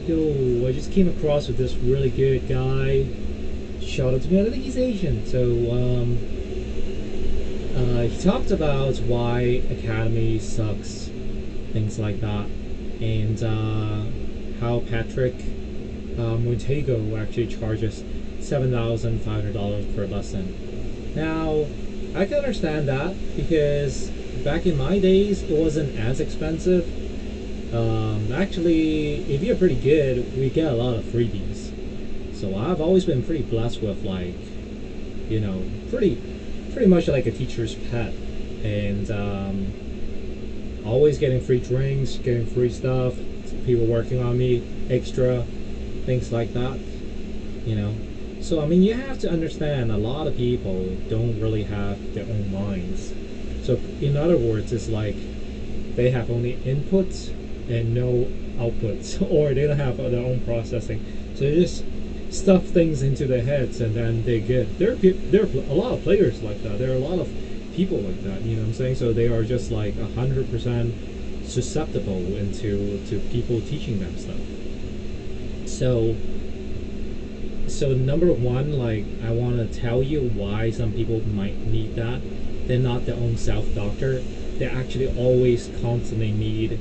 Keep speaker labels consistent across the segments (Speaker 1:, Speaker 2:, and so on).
Speaker 1: yo, I just came across with this really good guy. Shout out to me. I think he's Asian. So he talked about why Academy sucks, things like that, and how Patrick Montego actually charges $7,500 per lesson. Now, I can understand that because back in my days, it wasn't as expensive. Actually, if you're pretty good, we get a lot of freebies. So I've always been pretty blessed with like, you know, pretty much like a teacher's pet, and always getting free drinks, getting free stuff, people working on me, extra things like that. You know, so I mean, you have to understand a lot of people don't really have their own minds. So in other words, it's like they have only inputs and no outputs, or they don't have their own processing. So they just stuff things into their heads and then they get. There are a lot of players like that. There are a lot of people like that. You know what I'm saying? So they are just like 100% susceptible to people teaching them stuff. So number one, like I want to tell you why some people might need that. They're not their own self doctor. They actually always constantly need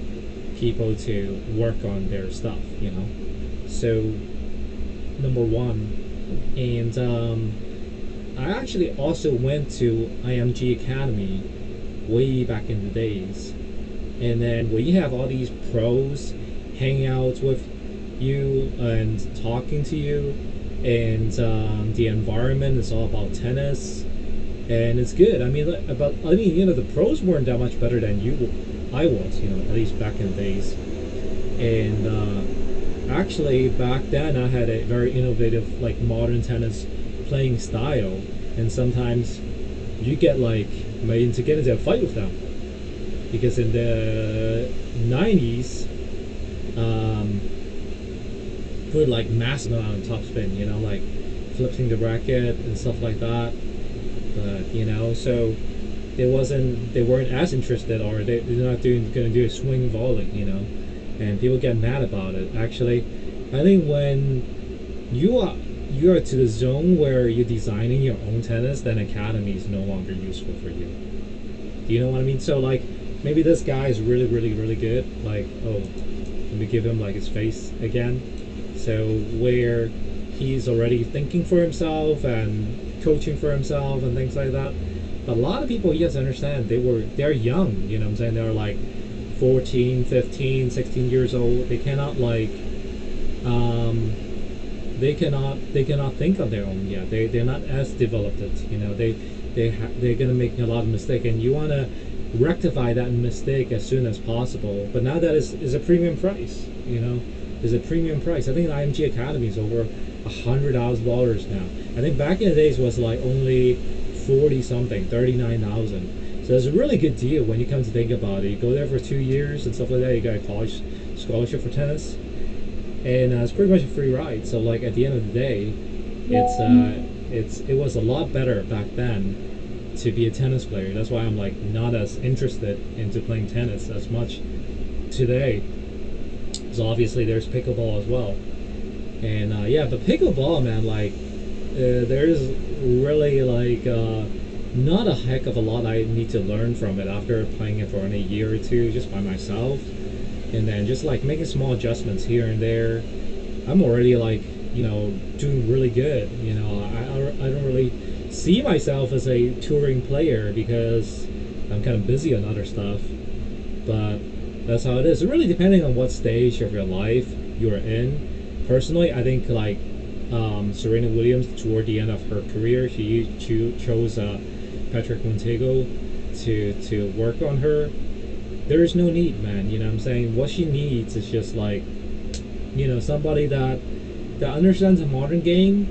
Speaker 1: people to work on their stuff, you know. So number one, and I actually also went to IMG Academy way back in the days, and then when you have all these pros hanging out with you and talking to you, and the environment is all about tennis, and it's good. I mean, you know, the pros weren't that much better than I was, you know, at least back in the days. And actually, back then, I had a very innovative, like modern tennis playing style, and sometimes you get like made to get into a fight with them because in the 90s, put like massive amount of topspin, you know, like flipping the racket and stuff like that. But you know, so they weren't as interested, or they're not going to do a swing volley, you know, and people get mad about it. Actually, I think when you are to the zone where you're designing your own tennis, then Academy is no longer useful for you. Do you know what I mean? So like maybe this guy is really really good. Like, oh, let me give him like his face again. So where he's already thinking for himself and coaching for himself and things like that. But a lot of people, you have to understand, they're young, you know what I'm saying? They're like 14, 15, 16 years old. They cannot like they cannot think on their own yet. They're not as developed, you know. They're gonna make a lot of mistakes, and you wanna rectify that mistake as soon as possible. But now that is a premium price, you know. Is a premium price. I think the IMG Academy is over $100,000 now. I think back in the days was like only 40 something, 39,000. So it's a really good deal when you come to think about it. You go there for 2 years and stuff like that. You got a college scholarship for tennis, and it's pretty much a free ride. So like at the end of the day, it was a lot better back then to be a tennis player. That's why I'm like not as interested into playing tennis as much today. So obviously there's pickleball as well, and yeah, but pickleball, man, like there's really like not a heck of a lot I need to learn from it after playing it for only a year or two just by myself, and then just like making small adjustments here and there. I'm already like, you know, doing really good. You know, I don't really see myself as a touring player because I'm kind of busy on other stuff, but that's how it is. It really depending on what stage of your life you're in. Personally, I think like Serena Williams toward the end of her career, she chose Patrick Montego to work on her. There is no need, man. You know what I'm saying? What she needs is just like, you know, somebody that understands the modern game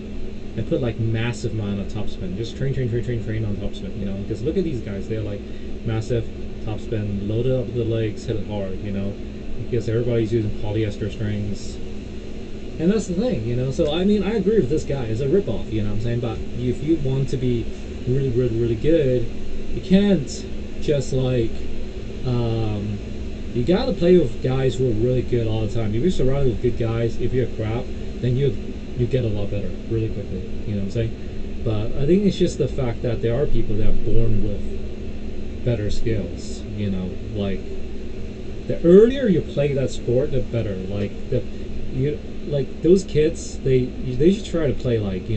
Speaker 1: and put like massive amount of topspin. Just train on topspin. You know, because look at these guys. They're like massive topspin, load it up with the legs, hit it hard, you know, because everybody's using polyester strings, and that's the thing, you know. So I mean, I agree with this guy. It's a ripoff, you know what I'm saying? But if you want to be really good, you can't just like You gotta play with guys who are really good all the time. If you're surrounded with good guys, if you're crap, then you get a lot better really quickly. You know what I'm saying? But I think it's just the fact that there are people that are born with better skills. You know, like the earlier you play that sport, the better. Like those kids, they should try to play like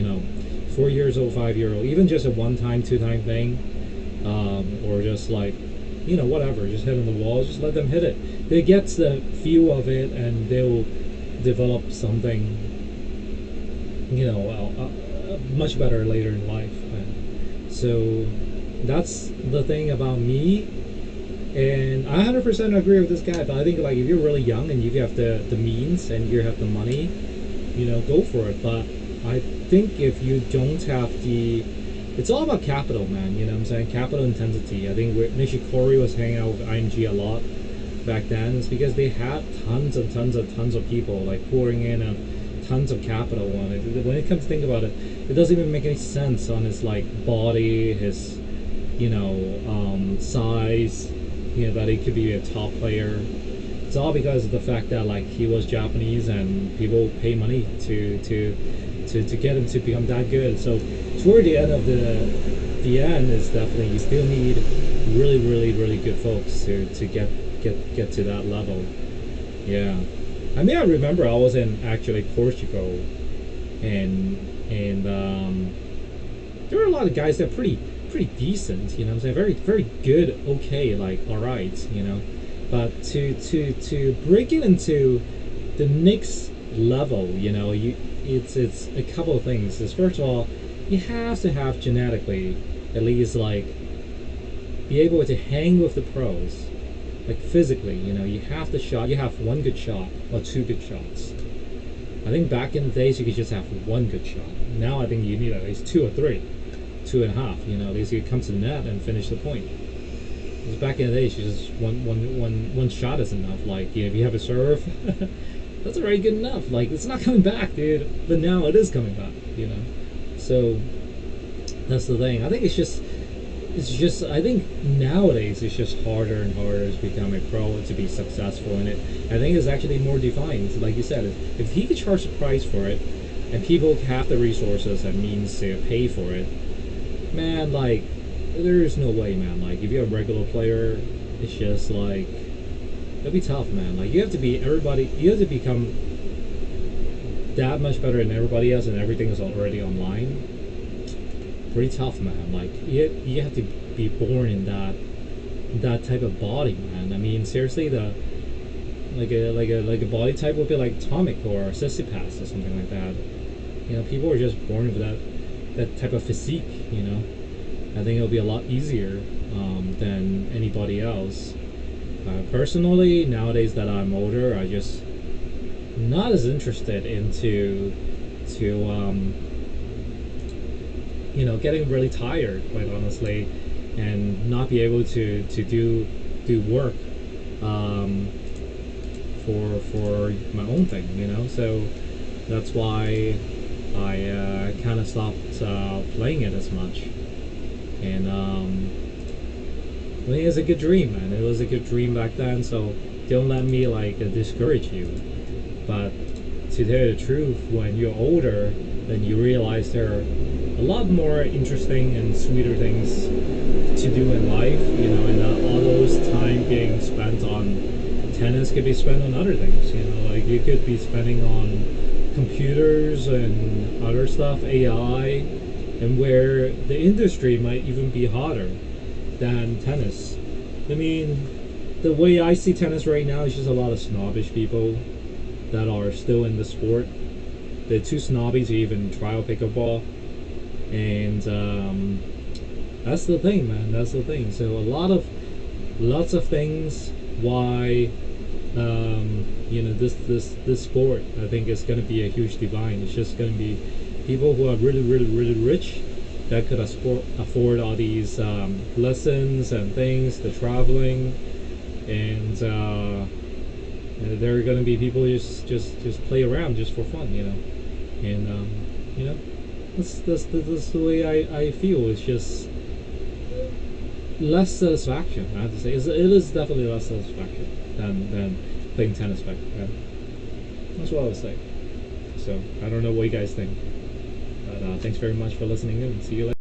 Speaker 1: 4 years old, 5 year old, even just a 1 time, 2 time thing, or just like whatever, just hit on the wall, just let them hit it. They get the feel of it, and they'll develop something much better later in life. So that's the thing about me. And I 100% agree with this guy. But I think like if you're really young and you have the means and you have the money, go for it. But I think if you don't have it's all about capital, man. You know what I'm saying? Capital intensity. I think Nishikori was hanging out with IMG a lot back then. It's because they had tons and tons of people like pouring in tons of capital on it. When it comes to think about it, it doesn't even make any sense on his like body, his size, that he could be a top player. It's all because of the fact that like he was Japanese and people pay money to get him to become that good. So toward the end of the end is definitely you still need really good folks to get to that level. Yeah. I mean, I remember I was in actually Portugal, and there were a lot of guys that are pretty decent, what I'm saying, very good, okay, like all right, but to break it into the next level, it's a couple of things. Is first of all, you have to have genetically at least like be able to hang with the pros. Like physically, you have the shot. You have one good shot or two good shots. I think back in the days you could just have one good shot. Now I think you need at least two or three, 2.5. At least you come to the net and finish the point. Because back in the days, you just one shot is enough. Like if you have a serve, that's already good enough. Like it's not coming back, dude. But now it is coming back. So that's the thing. I think it's just I think nowadays it's just harder and harder to become a pro, to be successful in it. I think it's actually more defined. Like you said, if he could charge the price for it and people have the resources and means to pay for it, man, like there's no way, man. Like if you're a regular player, it's just like it'll be tough, man. Like you have to become that much better than everybody else, and everything is already online. Pretty tough, man. Like you have to be born in that type of body, man. I mean, seriously, like a body type would be like Atomic or Sisyphus or something like that. People are just born with that type of physique. I think it'll be a lot easier than anybody else. Personally, nowadays that I'm older, I just not as interested into getting really tired, quite honestly, and not be able to do work for my own thing, So that's why I kind of stopped playing it as much. And I think it's a good dream, man. It was a good dream back then, so don't let me like discourage you. But to tell you the truth, when you're older, then you realize there are a lot more interesting and sweeter things to do in life, and all those time being spent on tennis could be spent on other things, like you could be spending on computers and other stuff, AI, and where the industry might even be hotter than tennis. I mean, the way I see tennis right now is just a lot of snobbish people that are still in the sport. They're too snobby to even try out pickleball. And that's the thing, man. That's the thing. So lots of things why this sport, I think, is going to be a huge divide. It's just going to be people who are really rich that could afford all these lessons and things, the traveling, and there are going to be people who just play around just for fun, and that's the way I feel. It's just less satisfaction. I have to say, it is definitely less satisfaction than playing tennis back then. That's what I would say. So I don't know what you guys think, but thanks very much for listening in. See you later.